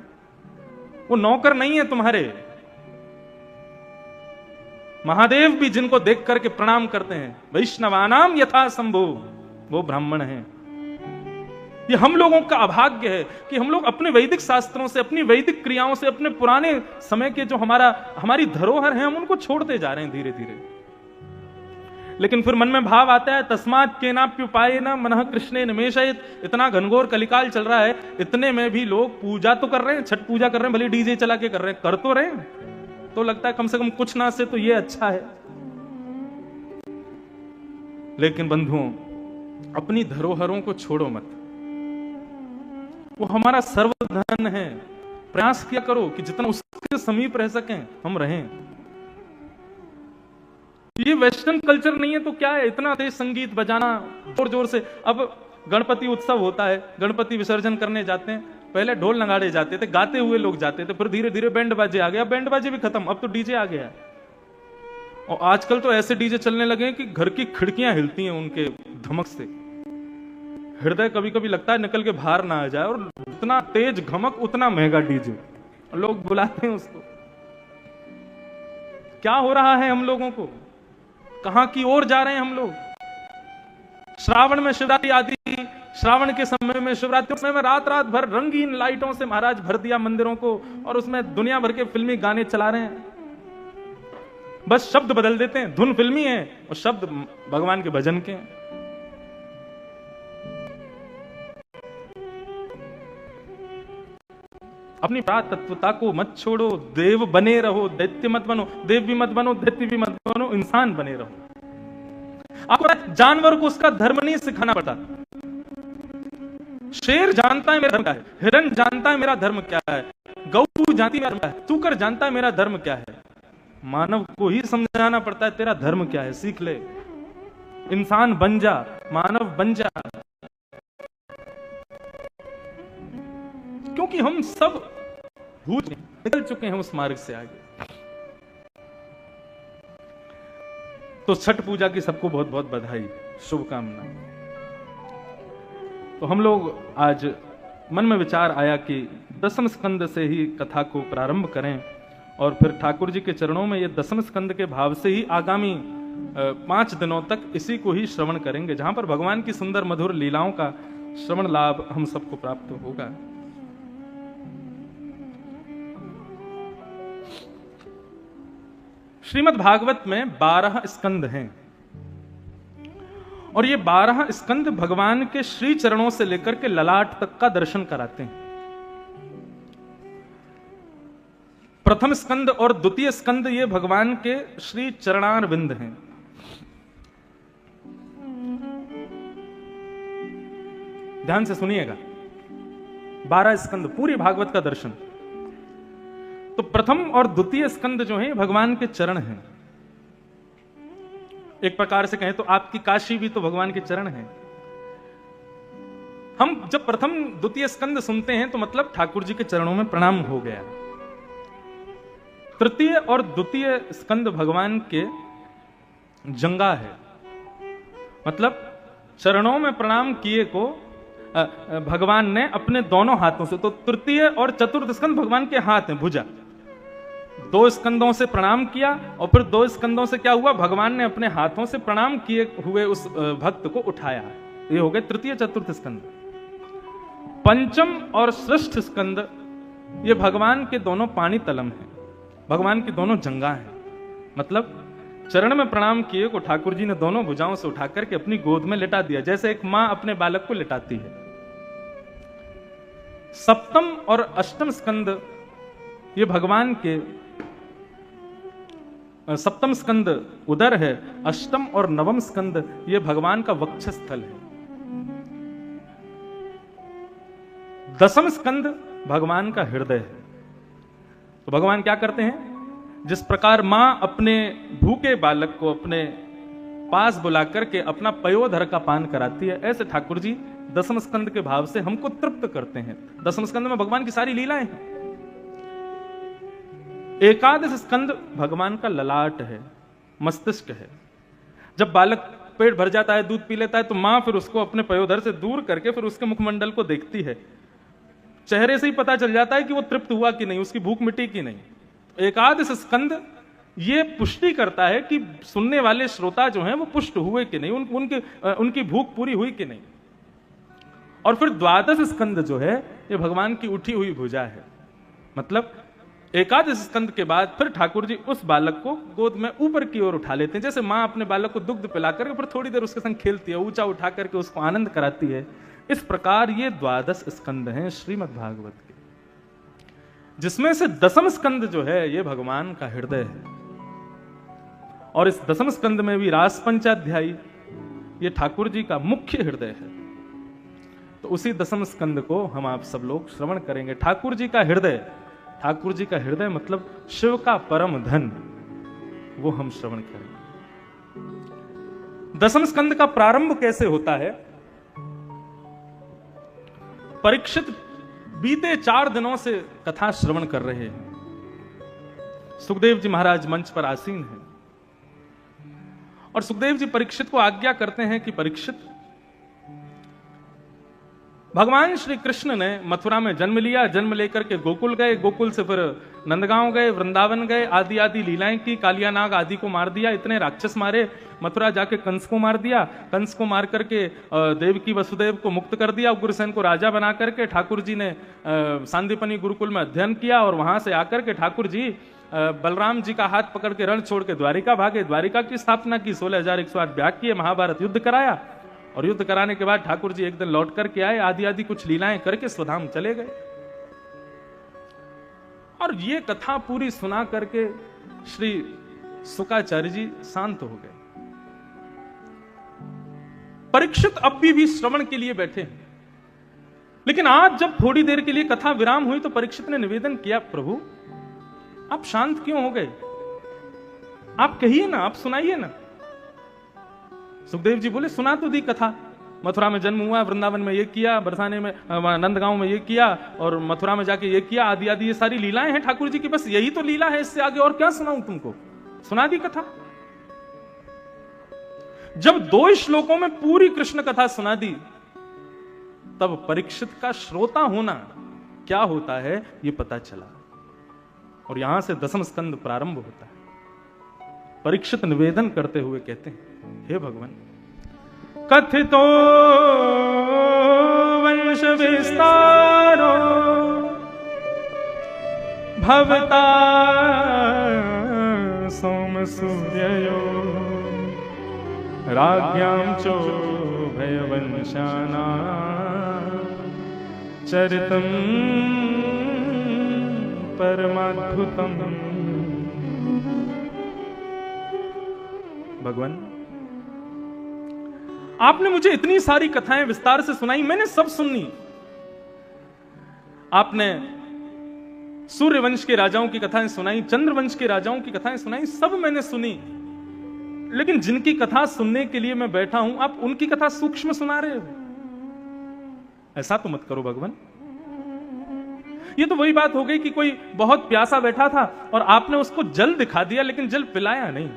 वो नौकर नहीं है तुम्हारे। महादेव भी जिनको देख करके प्रणाम करते हैं, वैष्णवानाम यथा शंभु, वो ब्राह्मण है। ये हम लोगों का अभाग्य है कि हम लोग अपने वैदिक शास्त्रों से, अपनी वैदिक क्रियाओं से, अपने पुराने समय के जो हमारी धरोहर है, हम उनको छोड़ते जा रहे हैं धीरे धीरे। लेकिन फिर मन में भाव आता है तस्मात् केनाप्युपाय न मनः कृष्णे निमेषयेत्। इतना घनघोर कलिकाल चल रहा है, इतने में भी लोग पूजा तो कर रहे हैं, छठ पूजा कर रहे हैं, भले डीजे चला के कर रहे हैं, कर तो रहे हैं, तो लगता है कम से कम कुछ ना से तो ये अच्छा है। लेकिन बंधुओं, अपनी धरोहरों को छोड़ो मत, वो हमारा सर्वधन है। प्रयास किया करो कि जितना उसके समीप रह सकें हम रहें। ये वेस्टर्न कल्चर नहीं है तो क्या है, इतना तेज संगीत बजाना जोर जोर से। अब गणपति उत्सव होता है, गणपति विसर्जन करने जाते हैं, पहले ढोल नगाड़े जाते थे, गाते हुए लोग जाते थे, फिर धीरे धीरे बैंड बाजे आ गया, बैंड बाजे भी खत्म, अब तो डीजे आ गया। और आजकल तो ऐसे डीजे चलने लगे हैं कि घर की खिड़कियां हिलती हैं उनके धमक से, हृदय कभी कभी लगता है निकल के बाहर ना आ जाए। और इतना तेज घमक उतना महंगा डीजे, लोग बुलाते हैं उसको। क्या हो रहा है हम लोगों को, कहां की ओर जा रहे हैं हम लोग। श्रावण में शिवरात्रि आदि, श्रावण के समय में शिवरात्रि समय में रात रात भर रंगीन लाइटों से महाराज भर दिया मंदिरों को, और उसमें दुनिया भर के फिल्मी गाने चला रहे हैं। बस शब्द बदल देते हैं, धुन फिल्मी है और शब्द भगवान के भजन के हैं। अपनी तत्वता को मत छोड़ो, देव बने रहो, दैत्य मत बनो। देव भी मत बनो, दैत्य भी मत बनो, इंसान बने रहो। आपको जानवर को उसका धर्म नहीं सिखाना पड़ता। शेर जानता है मेरा धर्म क्या है, हिरण जानता है मेरा धर्म क्या है, गौ जानती है मेरा धर्म क्या है, सूकर जानता है मेरा धर्म क्या है। मानव को ही समझाना पड़ता है तेरा धर्म क्या है, सीख ले, इंसान बन जा, मानव बन जा। क्योंकि हम सब भूल निकल चुके हैं उस मार्ग से आगे। तो छठ पूजा की सबको बहुत बहुत बधाई, शुभकामना। तो हम लोग आज मन में विचार आया कि दसम स्कंद से ही कथा को प्रारंभ करें, और फिर ठाकुर जी के चरणों में ये दसम स्कंद के भाव से ही आगामी 5 दिनों तक इसी को ही श्रवण करेंगे, जहां पर भगवान की सुंदर मधुर लीलाओं का श्रवण लाभ हम सबको प्राप्त होगा। श्रीमद् भागवत में 12 स्कंद हैं, और ये 12 स्कंद भगवान के श्री चरणों से लेकर के ललाट तक का दर्शन कराते हैं। प्रथम स्कंद और द्वितीय स्कंद ये भगवान के श्री चरणारविंद हैं। ध्यान से सुनिएगा, 12 स्कंद पूरी भागवत का दर्शन। तो प्रथम और द्वितीय स्कंद जो है भगवान के चरण हैं। एक प्रकार से कहें तो आपकी काशी भी तो भगवान के चरण हैं। हम जब प्रथम द्वितीय स्कंद सुनते हैं तो मतलब ठाकुर जी के चरणों में प्रणाम हो गया। तृतीय और द्वितीय स्कंद भगवान के जंगा है, मतलब चरणों में प्रणाम किए को भगवान ने अपने दोनों हाथों से, तो तृतीय और चतुर्थ स्कंद भगवान के हाथ हैं, भुजा। 2 स्कंदों से प्रणाम किया और फिर 2 स्कंदों से क्या हुआ, भगवान ने अपने हाथों से प्रणाम किए हुए उस भक्त को उठाया। ये हो गए तृतीय चतुर्थ स्कंद। पंचम और षष्ठ स्कंद ये भगवान के दोनों पाणी तलम हैं। भगवान की दोनों जंगा हैं। मतलब चरण में प्रणाम किए को ठाकुर जी ने दोनों भुजाओं से उठा करके अपनी गोद में लिटा दिया, जैसे एक मां अपने बालक को लिटाती है। सप्तम और अष्टम स्कंद ये भगवान के, सप्तम स्कंद उदर है, अष्टम और नवम स्कंद ये भगवान का वक्षस्थल है। दसम स्कंद भगवान का हृदय है। तो भगवान क्या करते हैं, जिस प्रकार मां अपने भूखे बालक को अपने पास बुला करके अपना पयोधर का पान कराती है, ऐसे ठाकुर जी दसम स्कंद के भाव से हमको तृप्त करते हैं। दसम स्कंद में भगवान की सारी लीलाएं हैं। एकादश स्कंद भगवान का ललाट है, मस्तिष्क है। जब बालक पेट भर जाता है, दूध पी लेता है, तो मां फिर उसको अपने पयोधर से दूर करके फिर उसके मुखमंडल को देखती है। चेहरे से ही पता चल जाता है कि वो तृप्त हुआ कि नहीं, उसकी भूख मिटी कि नहीं। एकादश स्कंद ये पुष्टि करता है कि सुनने वाले श्रोता जो हैं वो पुष्ट हुए कि नहीं, उनकी भूख पूरी हुई कि नहीं। और फिर द्वादश स्कंद जो है ये भगवान की उठी हुई भुजा है। मतलब एकादश स्कंद के बाद फिर ठाकुर जी उस बालक को गोद में ऊपर की ओर उठा लेते हैं, जैसे मां अपने बालक को दुग्ध पिलाकर के फिर थोड़ी देर उसके संग खेलती है, ऊंचा उठा करके उसको आनंद कराती है। इस प्रकार ये द्वादश स्कंद हैं श्रीमद् भागवत के, जिसमें से दसम स्कंद जो है ये भगवान का हृदय है। और इस दसम स्कंद में भी रास पंचाध्यायी ये ठाकुर जी का मुख्य हृदय है। तो उसी दसम स्कंद को हम आप सब लोग श्रवण करेंगे। ठाकुर जी का हृदय, ठाकुर जी का हृदय मतलब शिव का परम धन, वो हम श्रवण करेंगे। दसम स्कंद का प्रारंभ कैसे होता है? परीक्षित बीते 4 दिनों से कथा श्रवण कर रहे हैं। सुखदेव जी महाराज मंच पर आसीन हैं और सुखदेव जी परीक्षित को आज्ञा करते हैं कि परीक्षित, भगवान श्री कृष्ण ने मथुरा में जन्म लिया, जन्म लेकर के गोकुल गए, गोकुल से फिर नंदगांव गए, वृंदावन गए, आदि आदि लीलाएं की, कालिया नाग आदि को मार दिया, इतने राक्षस मारे, मथुरा जाके कंस को मार दिया, कंस को मार करके देवकी वसुदेव को मुक्त कर दिया, उग्रसेन को राजा बना करके ठाकुर जी ने सांदीपनी गुरुकुल में अध्ययन किया और वहां से आकर के ठाकुर जी बलराम जी का हाथ पकड़ के रण छोड़ के द्वारिका भागे, द्वारिका की स्थापना की, 16,108 याग किए, महाभारत युद्ध कराया और युद्ध कराने के बाद ठाकुर जी एक दिन लौट करके आए, आदि आदि कुछ लीलाएं करके स्वधाम चले गए। और ये कथा पूरी सुना करके श्री शुकाचार्य जी शांत हो गए। परीक्षित अब भी श्रवण के लिए बैठे हैं, लेकिन आज जब थोड़ी देर के लिए कथा विराम हुई तो परीक्षित ने निवेदन किया, प्रभु आप शांत क्यों हो गए? आप कहिए ना, आप सुनाइए ना। सुखदेव जी बोले, सुना तो दी कथा, मथुरा में जन्म हुआ, वृंदावन में ये किया, बरसाने में नंदगांव में ये किया और मथुरा में जाके ये किया, आदि आदि ये सारी लीलाएं हैं ठाकुर जी की, बस यही तो लीला है, इससे आगे और क्या सुनाऊं तुमको? सुना दी कथा। जब 2 श्लोकों में पूरी कृष्ण कथा सुना दी, तब परीक्षित का श्रोता होना क्या होता है ये पता चला और यहां से दसम स्कंद प्रारंभ होता है। परीक्षित निवेदन करते हुए कहते हैं, हे भगवान, कथितो वंश विस्तारो भवता सोम सूर्यो राज्ञां चो भयवंशाना चरितम परमाद्भुतम। भगवान, आपने मुझे इतनी सारी कथाएं विस्तार से सुनाई, मैंने सब सुनी। आपने सूर्यवंश के राजाओं की कथाएं सुनाई, चंद्रवंश के राजाओं की कथाएं सुनाई, सब मैंने सुनी। लेकिन जिनकी कथा सुनने के लिए मैं बैठा हूं, आप उनकी कथा सूक्ष्म सुना रहे हो। ऐसा तो मत करो भगवान। ये तो वही बात हो गई कि कोई बहुत प्यासा बैठा था और आपने उसको जल दिखा दिया, लेकिन जल पिलाया नहीं।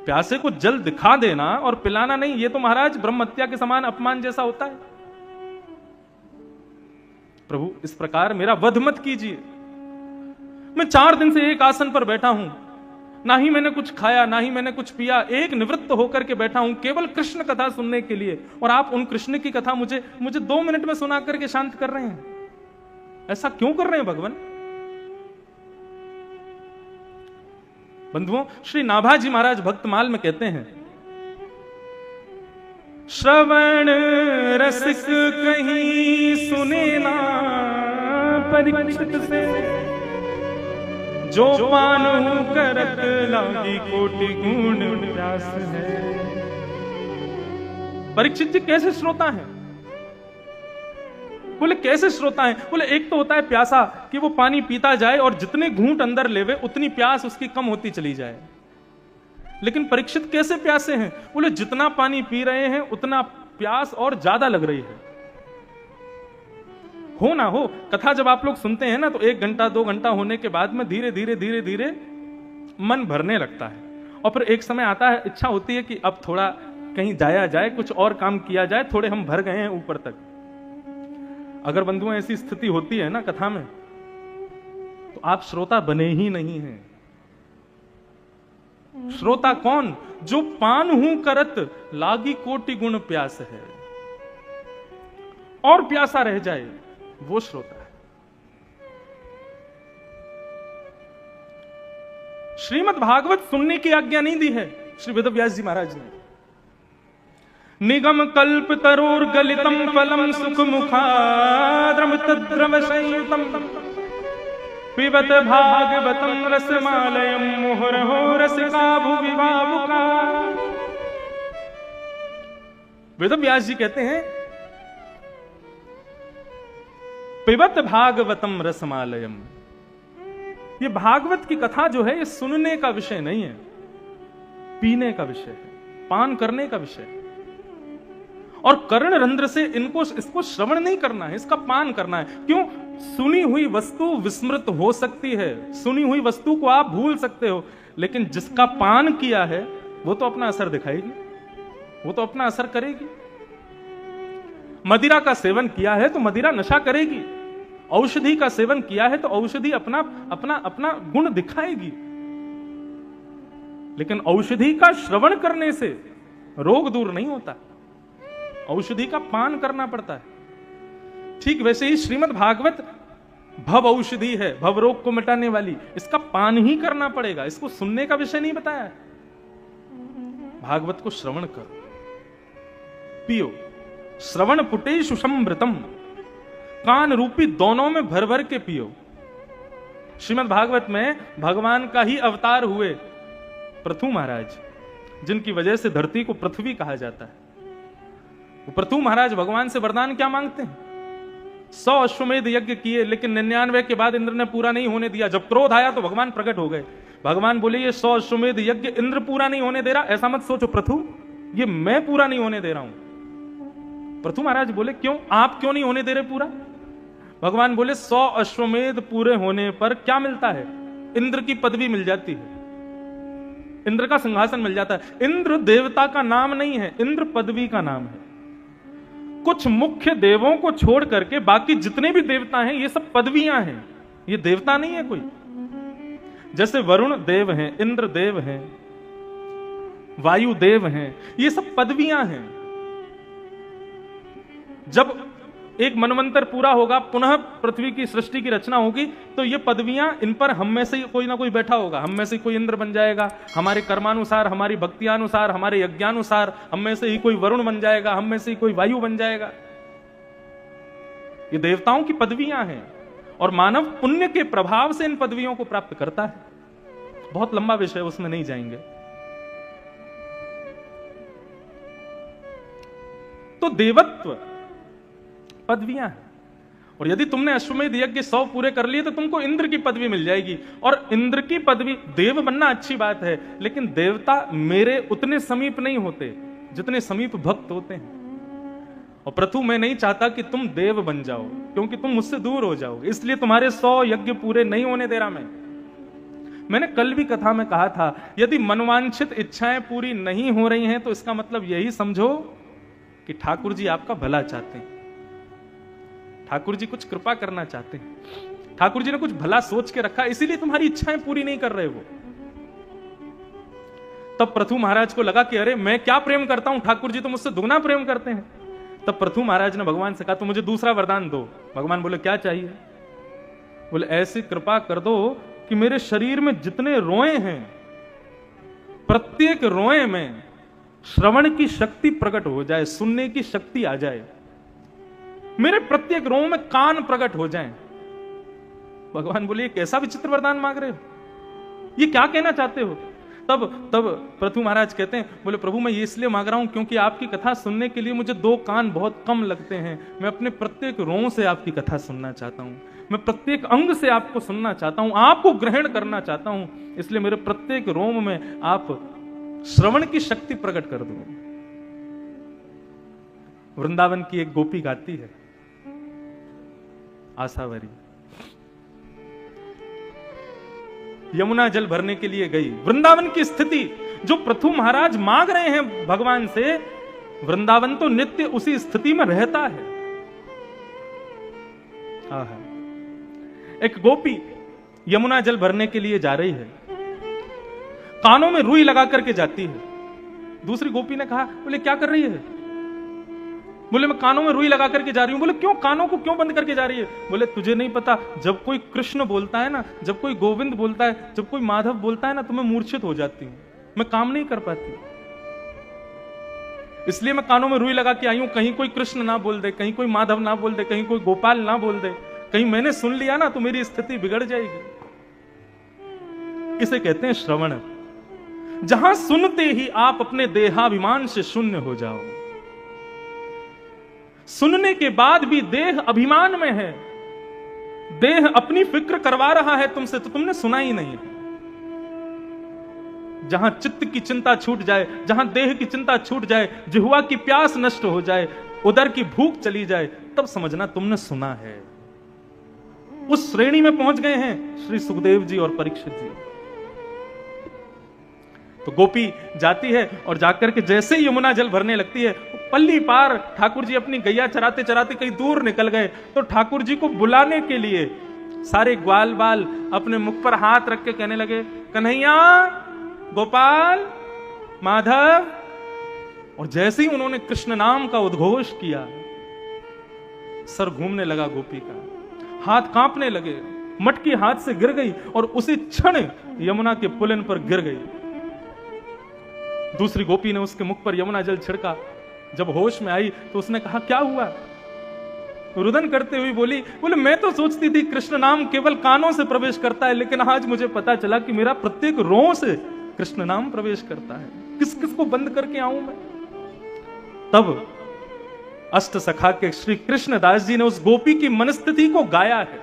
प्यासे को जल दिखा देना और पिलाना नहीं, ये तो महाराज ब्रह्म हत्या के समान अपमान जैसा होता है। प्रभु, इस प्रकार मेरा वध मत कीजिए। मैं 4 दिन से एक आसन पर बैठा हूं, ना ही मैंने कुछ खाया, ना ही मैंने कुछ पिया, एक निवृत्त होकर के बैठा हूं केवल कृष्ण कथा सुनने के लिए, और आप उन कृष्ण की कथा मुझे 2 मिनट में सुना करके शांत कर रहे हैं। ऐसा क्यों कर रहे हैं भगवान? बंधुओं, श्री नाभाजी महाराज भक्तमाल में कहते हैं, श्रवण रसिक कहीं सुने ना परीक्षित से, जो पानु करत लागी कोटि गुण प्यास है। परीक्षित जी कैसे श्रोता हैं? बोले कैसे श्रोता हैं? बोले एक तो होता है प्यासा, कि वो पानी पीता जाए और जितने घूंट अंदर लेवे उतनी प्यास उसकी कम होती चली जाए। लेकिन परीक्षित कैसे प्यासे हैं? बोले जितना पानी पी रहे हैं उतना प्यास और ज्यादा लग रही है। हो ना हो, कथा जब आप लोग सुनते हैं ना, तो 1 घंटा 2 घंटा होने के बाद में धीरे धीरे धीरे धीरे मन भरने लगता है, और फिर एक समय आता है, इच्छा होती है कि अब थोड़ा कहीं जाया जाए, कुछ और काम किया जाए, थोड़े हम भर गए हैं ऊपर तक। अगर बंधुओं ऐसी स्थिति होती है ना कथा में, तो आप श्रोता बने ही नहीं हैं। श्रोता कौन? जो पान हूं करत लागी कोटि गुण प्यास है, और प्यासा रह जाए, वो श्रोता है। श्रीमद् भागवत सुनने की आज्ञा नहीं दी है श्री वेदव्यास जी महाराज ने। निगम कल्प तरोर गलितम फलम सुख मुखाद्रम तद्रम संयुतम पिबत भागवतम रसमालयम मुहुरहो रसिका भुविभावुका। वेदव्यास जी कहते हैं, पिबत भागवतम रसमालयम, ये भागवत की कथा जो है, ये सुनने का विषय नहीं है, पीने का विषय है, पान करने का विषय है। और कर्ण रंध्र से इसको श्रवण नहीं करना है, इसका पान करना है। क्यों? सुनी हुई वस्तु विस्मृत हो सकती है, सुनी हुई वस्तु को आप भूल सकते हो, लेकिन जिसका पान किया है वो तो अपना असर दिखाएगी, वो तो अपना असर करेगी। मदिरा का सेवन किया है तो मदिरा नशा करेगी, औषधि का सेवन किया है तो औषधि अपना अपना अपना गुण दिखाएगी। लेकिन औषधि का श्रवण करने से रोग दूर नहीं होता, औषधि का पान करना पड़ता है। ठीक वैसे ही श्रीमद् भागवत भव औषधि है, भव रोग को मिटाने वाली, इसका पान ही करना पड़ेगा, इसको सुनने का विषय नहीं बताया है। भागवत को श्रवण करो, पियो। श्रवण पुटे सुषमृतम, कान रूपी दोनों में भर भर के पियो। श्रीमद् भागवत में भगवान का ही अवतार हुए पृथु महाराज, जिनकी वजह से धरती को पृथ्वी कहा जाता है। वो पृथु महाराज भगवान से वरदान क्या मांगते हैं? 100 अश्वमेध यज्ञ किए, लेकिन 99 के बाद इंद्र ने पूरा नहीं होने दिया। जब क्रोध आया तो भगवान प्रकट हो गए। भगवान बोले, ये 100 अश्वमेध यज्ञ इंद्र पूरा नहीं होने दे रहा, ऐसा मत सोचो पृथु, ये मैं पूरा नहीं होने दे रहा हूं। पृथु महाराज बोले, क्यों? आप क्यों नहीं होने दे रहे पूरा? भगवान बोले, 100 अश्वमेध पूरे होने पर क्या मिलता है? इंद्र की पदवी मिल जाती है, इंद्र का सिंहासन मिल जाता है। इंद्र देवता का नाम नहीं है, इंद्र पदवी का नाम है। कुछ मुख्य देवों को छोड़ करके बाकी जितने भी देवता हैं, ये सब पदवियां हैं, ये देवता नहीं है कोई। जैसे वरुण देव हैं, इंद्र देव हैं, वायु देव हैं, ये सब पदवियां हैं। जब एक मनवंतर पूरा होगा, पुनः पृथ्वी की सृष्टि की रचना होगी, तो ये पदवियां, इन पर हम में से कोई ना कोई बैठा होगा। हम में से कोई इंद्र बन जाएगा, हमारे कर्मानुसार, हमारी भक्तियानुसार, हमारे यज्ञानुसार। हम में से ही कोई वरुण बन जाएगा, हम में से ही कोई वायु बन जाएगा। ये देवताओं की पदवियां हैं, और मानव पुण्य के प्रभाव से इन पदवियों को प्राप्त करता है। बहुत लंबा विषय, उसमें नहीं जाएंगे। तो देवत्व पदवियां हैं, और यदि तुमने अश्वमेध यज्ञ 100 पूरे कर लिए तो तुमको इंद्र की पदवी मिल जाएगी। और इंद्र की पदवी, देव बनना अच्छी बात है, लेकिन देवता मेरे उतने समीप नहीं होते जितने समीप भक्त होते हैं। और प्रथु, मैं नहीं चाहता कि तुम देव बन जाओ, क्योंकि तुम मुझसे दूर हो जाओगे, इसलिए तुम्हारे 100 यज्ञ पूरे नहीं होने दे रहा मैंने कल भी कथा में कहा था, यदि मनवांछित इच्छाएं पूरी नहीं हो रही हैं तो इसका मतलब यही समझो कि ठाकुर जी आपका भला चाहते हैं, ठाकुर जी कुछ कृपा करना चाहते हैं, ठाकुर जी ने कुछ भला सोच के रखा, इसीलिए तुम्हारी इच्छाएं पूरी नहीं कर रहे वो। तब पृथु महाराज को लगा कि अरे मैं क्या प्रेम करता हूं, ठाकुर जी तो मुझसे दुगना प्रेम करते हैं। तब पृथु महाराज ने भगवान से कहा, तो मुझे दूसरा वरदान दो। भगवान बोले, क्या चाहिए? बोले, ऐसी कृपा कर दो कि मेरे शरीर में जितने रोए हैं प्रत्येक रोए में श्रवण की शक्ति प्रकट हो जाए, सुनने की शक्ति आ जाए, मेरे प्रत्येक रोए में कान प्रकट हो जाएं। भगवान बोले, कैसा विचित्र वरदान मांग रहे हो, ये क्या कहना चाहते हो? तब पृथु महाराज कहते हैं, बोले प्रभु मैं ये इसलिए मांग रहा हूं क्योंकि आपकी कथा सुनने के लिए मुझे 2 कान बहुत कम लगते हैं। मैं अपने प्रत्येक रों से आपकी कथा सुनना चाहता हूं, मैं प्रत्येक अंग से आपको सुनना चाहता हूं, आपको ग्रहण करना चाहता हूं, इसलिए मेरे प्रत्येक रोम में आप श्रवण की शक्ति प्रकट कर दो। वृंदावन की एक गोपी गाती है, आशावरी, यमुना जल भरने के लिए गई। वृंदावन की स्थिति जो पृथु महाराज मांग रहे हैं भगवान से, वृंदावन तो नित्य उसी स्थिति में रहता है। एक गोपी यमुना जल भरने के लिए जा रही है, कानों में रुई लगा करके जाती है। दूसरी गोपी ने कहा, बोले क्या कर रही है? बोले मैं कानों में रुई लगा करके जा रही हूं। बोले क्यों, कानों को क्यों बंद करके जा रही है? बोले तुझे नहीं पता, जब कोई कृष्ण बोलता है ना, जब कोई गोविंद बोलता है, जब कोई माधव बोलता है ना, तो मैं मूर्छित हो जाती हूं, मैं काम नहीं कर पाती, इसलिए मैं कानों में रुई लगा के आई हूं, कहीं कोई कृष्ण ना बोल दे, कहीं कोई माधव ना बोल दे, कहीं कोई गोपाल ना बोल दे, कहीं मैंने सुन लिया ना तो मेरी स्थिति बिगड़ जाएगी। इसे कहते हैं श्रवण, जहां सुनते ही आप अपने देहाभिमान से शून्य हो जाओ। सुनने के बाद भी देह अभिमान में है, देह अपनी फिक्र करवा रहा है तुमसे, तो तुमने सुना ही नहीं है। जहां चित्त की चिंता छूट जाए, जहां देह की चिंता छूट जाए, जिह्वा की प्यास नष्ट हो जाए, उदर की भूख चली जाए, तब समझना तुमने सुना है। उस श्रेणी में पहुंच गए हैं श्री सुखदेव जी और परीक्षित जी। तो गोपी जाती है और जाकर के जैसे ही यमुना जल भरने लगती है, पल्ली पार ठाकुर जी अपनी गैया चराते चराते कहीं दूर निकल गए, तो ठाकुर जी को बुलाने के लिए सारे ग्वाल बाल अपने मुख पर हाथ रख के कहने लगे, कन्हैया, गोपाल, माधव। और जैसे ही उन्होंने कृष्ण नाम का उद्घोष किया, सर घूमने लगा गोपी का, हाथ कांपने लगे, मटकी हाथ से गिर गई और उसी क्षण यमुना के पुलिन पर गिर गई। दूसरी गोपी ने उसके मुख पर यमुना जल छिड़का। जब होश में आई तो उसने कहा, क्या हुआ? रुदन करते हुए बोले मैं तो सोचती थी कृष्ण नाम केवल कानों से प्रवेश करता है, लेकिन आज मुझे पता चला कि मेरा प्रत्येक रों से कृष्ण नाम प्रवेश करता है। किस किस को बंद करके आऊं मैं? तब अष्ट सखा के श्री कृष्णदास जी ने उस गोपी की मनस्थिति को गाया है।